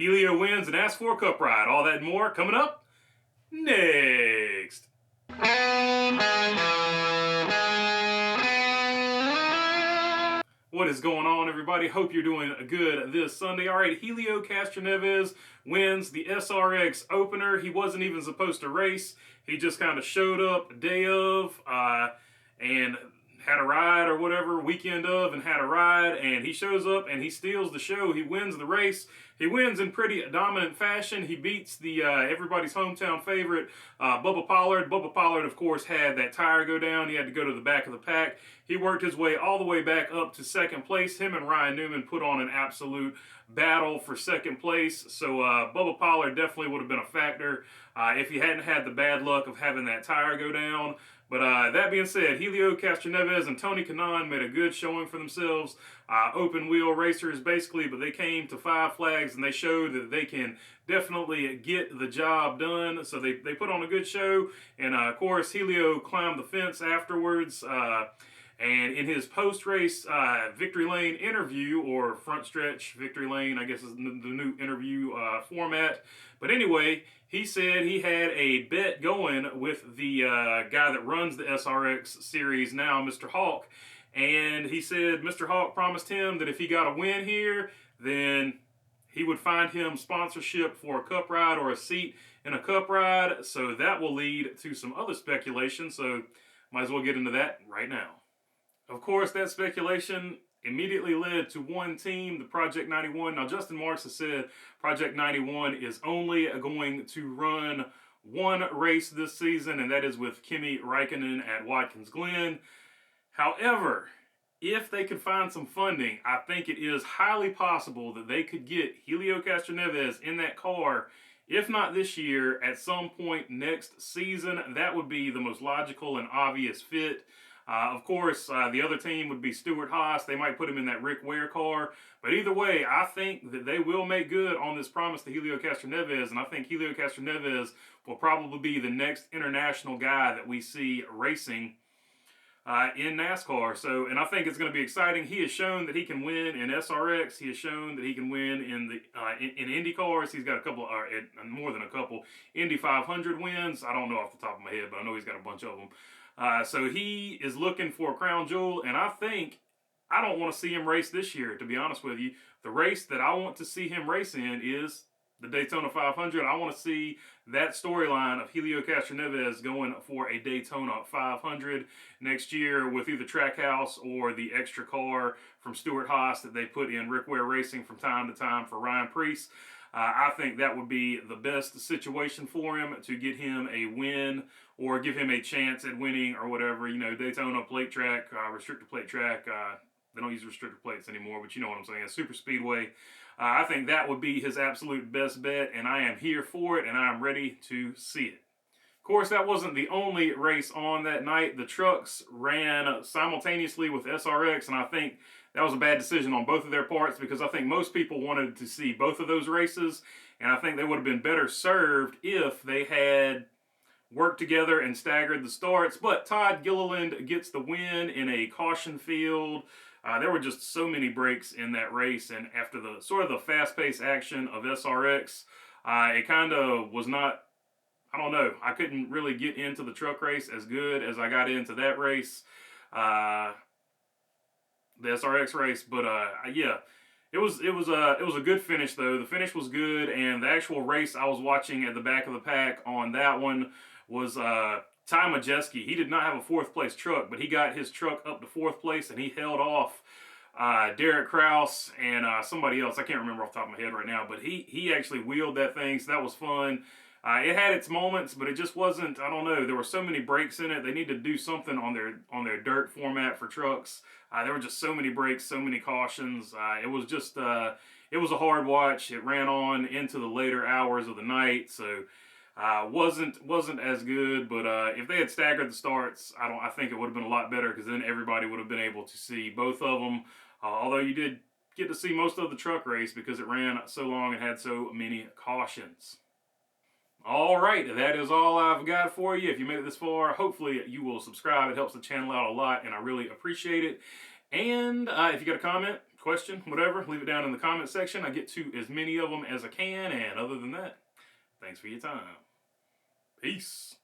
Helio wins and asks for a cup ride. All that and more coming up next. What is going on, everybody? Hope you're doing good this Sunday. All right, Helio Castroneves wins the SRX opener. He wasn't even supposed to race. He just kind of showed up day of and had a ride or whatever, weekend of, and had a ride, and he shows up and he steals the show. He wins the race. He wins in pretty dominant fashion. He beats the everybody's hometown favorite, Bubba Pollard. Bubba Pollard, of course, had that tire go down. He had to go to the back of the pack. He worked his way all the way back up to second place. Him and Ryan Newman put on an absolute battle for second place. So Bubba Pollard definitely would have been a factor if he hadn't had the bad luck of having that tire go down. But that being said, Helio Castroneves and Tony Kanaan made a good showing for themselves. Open wheel racers, basically, but they came to 5 flags and they showed that they can definitely get the job done. So they put on a good show. And of course, Helio climbed the fence afterwards. And in his post-race Victory Lane interview, or front stretch Victory Lane, I guess is the new interview format. But anyway, he said he had a bet going with the guy that runs the SRX series now, Mr. Hawk. And he said Mr. Hawk promised him that if he got a win here, then he would find him sponsorship for a cup ride or a seat in a cup ride. So that will lead to some other speculation. So might as well get into that right now. Of course, that speculation immediately led to one team, the Project 91. Now, Justin Marks has said Project 91 is only going to run one race this season, and that is with Kimi Räikkönen at Watkins Glen. However, if they could find some funding, I think it is highly possible that they could get Helio Castroneves in that car, if not this year, at some point next season. That would be the most logical and obvious fit. Of course, the other team would be Stewart-Haas. They might put him in that Rick Ware car. But either way, I think that they will make good on this promise to Helio Castroneves. And I think Helio Castroneves will probably be the next international guy that we see racing in NASCAR. So, and I think it's going to be exciting. He has shown that he can win in SRX. He has shown that he can win in the in Indy cars. He's got a couple, more than a couple, Indy 500 wins. I don't know off the top of my head, but I know he's got a bunch of them. So he is looking for a crown jewel, and I don't want to see him race this year, to be honest with you. The race that I want to see him race in is the Daytona 500. I want to see that storyline of Helio Castroneves going for a Daytona 500 next year with either Trackhouse or the extra car from Stewart-Haas that they put in Rick Ware Racing from time to time for Ryan Preece. I think that would be the best situation for him to get him a win or give him a chance at winning or whatever. You know, Daytona plate track, restrictor plate track. They don't use restrictor plates anymore, but you know what I'm saying. Super speedway. I think that would be his absolute best bet, and I am here for it, and I am ready to see it. Of course, that wasn't the only race on that night. The trucks ran simultaneously with SRX, and I think that was a bad decision on both of their parts because I think most people wanted to see both of those races, and I think they would have been better served if they had worked together and staggered the starts. But Todd Gilliland gets the win in a caution field. There were just so many breaks in that race, and after the sort of the fast-paced action of SRX, it kind of was not, I don't know, I couldn't really get into the truck race as good as I got into that race, the SRX race. But yeah, it was a good finish though. The finish was good, and the actual race I was watching at the back of the pack on that one was Ty Majeski. He did not have a 4th place truck, but he got his truck up to 4th place, and he held off Derek Kraus and somebody else. I can't remember off the top of my head right now, but he actually wheeled that thing, so that was fun. It had its moments, but it just wasn't, I don't know, there were so many breaks in it. They need to do something on their dirt format for trucks. There were just so many breaks, so many cautions. It was just, it was a hard watch. It ran on into the later hours of the night, so wasn't as good. But if they had staggered the starts, I think it would have been a lot better because then everybody would have been able to see both of them. Although you did get to see most of the truck race because it ran so long and had so many cautions. All right, that is all I've got for you. If you made it this far, hopefully you will subscribe. It helps the channel out a lot, and I really appreciate it. And if you got a comment, question, whatever, leave it down in the comment section. I get to as many of them as I can. And other than that, thanks for your time. Peace.